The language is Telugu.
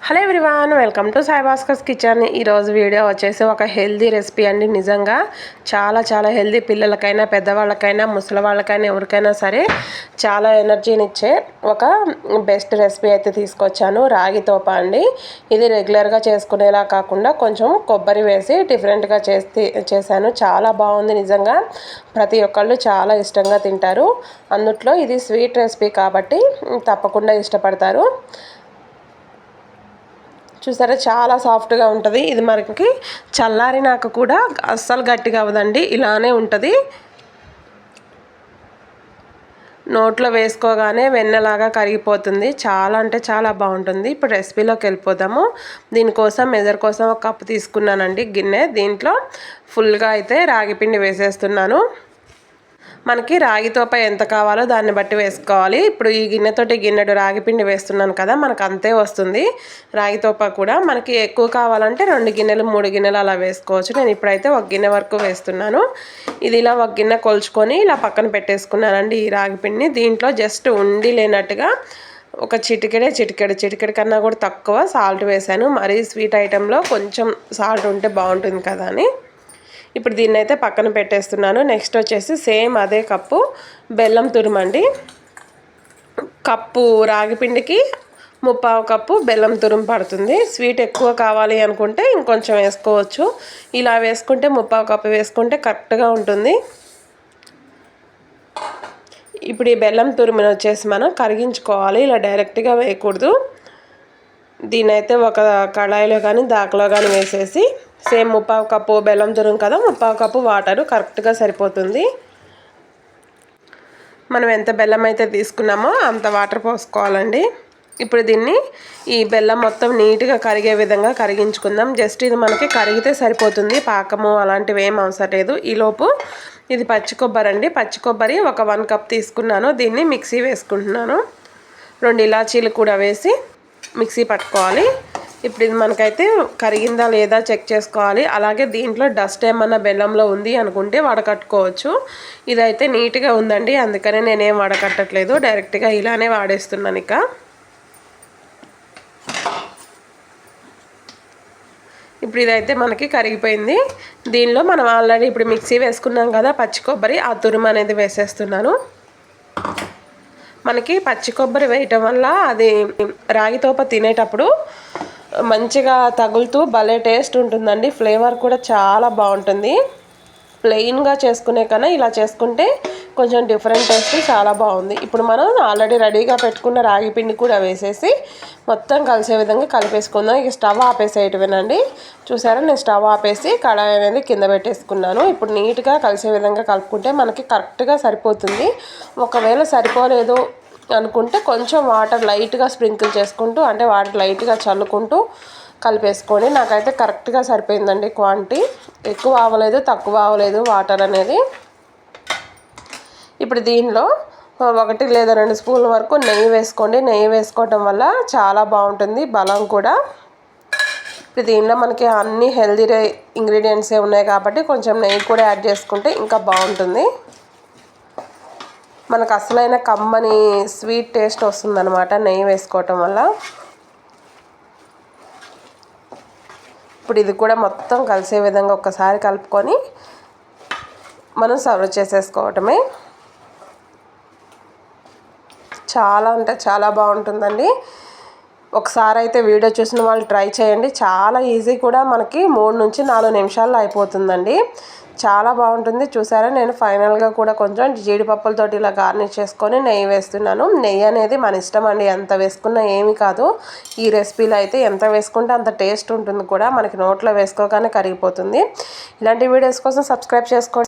Hello everyone, welcome to Sai Bhaskar's kitchen. ఈరోజు వీడియో వచ్చేసి ఒక హెల్దీ రెసిపీ అండి. నిజంగా చాలా హెల్దీ, పిల్లలకైనా పెద్దవాళ్ళకైనా ముసలి వాళ్ళకైనా ఎవరికైనా సరే చాలా ఎనర్జీనిచ్చే ఒక బెస్ట్ రెసిపీ అయితే తీసుకొచ్చాను. రాగి తోప అండి. ఇది రెగ్యులర్గా చేసుకునేలా కాకుండా కొంచెం కొబ్బరి వేసి డిఫరెంట్గా చేశాను. చాలా బాగుంది. నిజంగా ప్రతి ఒక్కళ్ళు చాలా ఇష్టంగా తింటారు. అందుట్లో ఇది స్వీట్ రెసిపీ కాబట్టి తప్పకుండా ఇష్టపడతారు. చూసారా, చాలా సాఫ్ట్గా ఉంటుంది. ఇది మనకి చల్లారినాక కూడా అస్సలు గట్టిగా అవ్వదండి, ఇలానే ఉంటుంది. నోట్లో వేసుకోగానే వెన్నలాగా కరిగిపోతుంది. చాలా అంటే చాలా బాగుంటుంది. ఇప్పుడు రెసిపీలోకి వెళ్ళిపోదాము. దీనికోసం మెజర్ కోసం ఒక కప్పు తీసుకున్నానండి, గిన్నె. దీంట్లో ఫుల్గా అయితే రాగి పిండి వేసేస్తున్నాను. మనకి రాగి తోప ఎంత కావాలో దాన్ని బట్టి వేసుకోవాలి. ఇప్పుడు ఈ గిన్నెతోటి గిన్నెడు రాగి పిండి వేస్తున్నాను కదా, మనకు అంతే వస్తుంది. రాగి తోప కూడా మనకి ఎక్కువ కావాలంటే 2 గిన్నెలు 3 గిన్నెలు అలా వేసుకోవచ్చు. నేను ఇప్పుడైతే 1 గిన్నె వరకు వేస్తున్నాను. ఇది ఇలా 1 గిన్నె కొలుచుకొని ఇలా పక్కన పెట్టేసుకున్నానండి ఈ రాగి పిండిని. దీంట్లో జస్ట్ ఉండి లేనట్టుగా ఒక చిటికెడు కన్నా కూడా తక్కువ సాల్ట్ వేసాను. మరీ స్వీట్ ఐటెంలో కొంచెం సాల్ట్ ఉంటే బాగుంటుంది కదా అని. ఇప్పుడు దీన్ని అయితే పక్కన పెట్టేస్తున్నాను. నెక్స్ట్ వచ్చేసి సేమ్ అదే కప్పు బెల్లం తురుమండి. కప్పు రాగిపిండికి 1/4 కప్పు బెల్లం తురుము పడుతుంది. స్వీట్ ఎక్కువ కావాలి అనుకుంటే ఇంకొంచెం వేసుకోవచ్చు. ఇలా వేసుకుంటే 1/4 కప్పు వేసుకుంటే కరెక్ట్గా ఉంటుంది. ఇప్పుడు ఈ బెల్లం తురుముని వచ్చేసి మనం కరిగించుకోవాలి. ఇలా డైరెక్ట్గా వేయకూడదు. దీనైతే ఒక కళాయిలో కానీ దాకలో కానీ వేసేసి సేమ్ 1/4 కప్పు బెల్లం తురుము కదా, 1/4 కప్పు వాటరు కరెక్ట్గా సరిపోతుంది. మనం ఎంత బెల్లం అయితే తీసుకున్నామో అంత వాటర్ పోసుకోవాలండి. ఇప్పుడు దీన్ని ఈ బెల్లం మొత్తం నీట్గా కరిగే విధంగా కరిగించుకుందాం. జస్ట్ ఇది మనకి కరిగితే సరిపోతుంది. పాకము అలాంటివి ఏం అవసరం లేదు. ఈలోపు ఇది పచ్చి కొబ్బరి అండి. పచ్చి కొబ్బరి ఒక 1 కప్ తీసుకున్నాను. దీన్ని మిక్సీ వేసుకుంటున్నాను. 2 ఇలాచీలు కూడా వేసి మిక్సీ పట్టుకోవాలి. ఇప్పుడు ఇది మనకైతే కరిగిందా లేదా చెక్ చేసుకోవాలి. అలాగే దీంట్లో డస్ట్ ఏమన్నా బెల్లంలో ఉంది అనుకుంటే వడకట్టుకోవచ్చు. ఇదైతే నీట్గా ఉందండి, అందుకనే నేనేం వడకట్టట్లేదు, డైరెక్ట్గా ఇలానే వాడేస్తున్నాను. ఇక ఇప్పుడు ఇదైతే మనకి కరిగిపోయింది. దీనిలో మనం ఆల్రెడీ ఇప్పుడు మిక్సీ వేసుకున్నాం కదా పచ్చి కొబ్బరి, ఆ తురుము అనేది వేసేస్తున్నాను. మనకి పచ్చి కొబ్బరి వేయటం వల్ల అది రాగి తోప తినేటప్పుడు మంచిగా తగులుతూ భలే టేస్ట్ ఉంటుందండి. ఫ్లేవర్ కూడా చాలా బాగుంటుంది. ప్లెయిన్గా చేసుకునే కన్నా ఇలా చేసుకుంటే కొంచెం డిఫరెంట్ టేస్ట్ చాలా బాగుంది. ఇప్పుడు మనం ఆల్రెడీ రెడీగా పెట్టుకున్న రాగి పిండి కూడా వేసేసి మొత్తం కలిసే విధంగా కలిపేసుకుందాం. ఇక స్టవ్ ఆపేసేయటమేనండి. చూసారా, నేను స్టవ్ ఆపేసి కడాయి అనేది కింద పెట్టేసుకున్నాను. ఇప్పుడు నీట్గా కలిసే విధంగా కలుపుకుంటే మనకి కరెక్ట్గా సరిపోతుంది. ఒకవేళ సరిపోలేదు అనుకుంటే కొంచెం వాటర్ లైట్గా స్ప్రింకిల్ చేసుకుంటూ, అంటే వాటర్ లైట్గా చల్లుకుంటూ కలిపేసుకొని, నాకైతే కరెక్ట్గా సరిపోయిందండి క్వాంటిటీ. ఎక్కువ అవ్వలేదు తక్కువ అవ్వలేదు వాటర్ అనేది. ఇప్పుడు దీనిలో 1 లేదా 2 స్పూన్ల వరకు నెయ్యి వేసుకోండి. నెయ్యి వేసుకోవటం వల్ల చాలా బాగుంటుంది, బలం కూడా. ఇప్పుడు దీనిలో మనకి అన్ని హెల్దీ ఇంగ్రీడియంట్సే ఉన్నాయి కాబట్టి కొంచెం నెయ్యి కూడా యాడ్ చేసుకుంటే ఇంకా బాగుంటుంది. మనకు అసలైన కమ్మని స్వీట్ టేస్ట్ వస్తుందన్నమాట నెయ్యి వేసుకోవటం వల్ల. ఇప్పుడు ఇది కూడా మొత్తం కలిసే విధంగా ఒక్కసారి కలుపుకొని మనం సర్వ్ చేసేసుకోవటమే. చాలా అంటే చాలా బాగుంటుందండి. ఒకసారి అయితే వీడియో చూసిన వాళ్ళు ట్రై చేయండి. చాలా ఈజీ కూడా, మనకి 3 నుంచి 4 నిమిషాల్లో అయిపోతుందండి. చాలా బాగుంటుంది. చూసారా, నేను ఫైనల్గా కూడా కొంచెం జీడిపప్పులతోటి ఇలా గార్నిష్ చేసుకొని నెయ్యి వేస్తున్నాను. నెయ్యి అనేది మన ఇష్టం అండి, ఎంత వేసుకున్నా ఏమీ కాదు. ఈ రెసిపీలో అయితే ఎంత వేసుకుంటే అంత టేస్ట్ ఉంటుంది కూడా, మనకి నోట్లో వేసుకోగానే కరిగిపోతుంది. ఇలాంటి వీడియోస్ కోసం సబ్స్క్రైబ్ చేసుకోండి.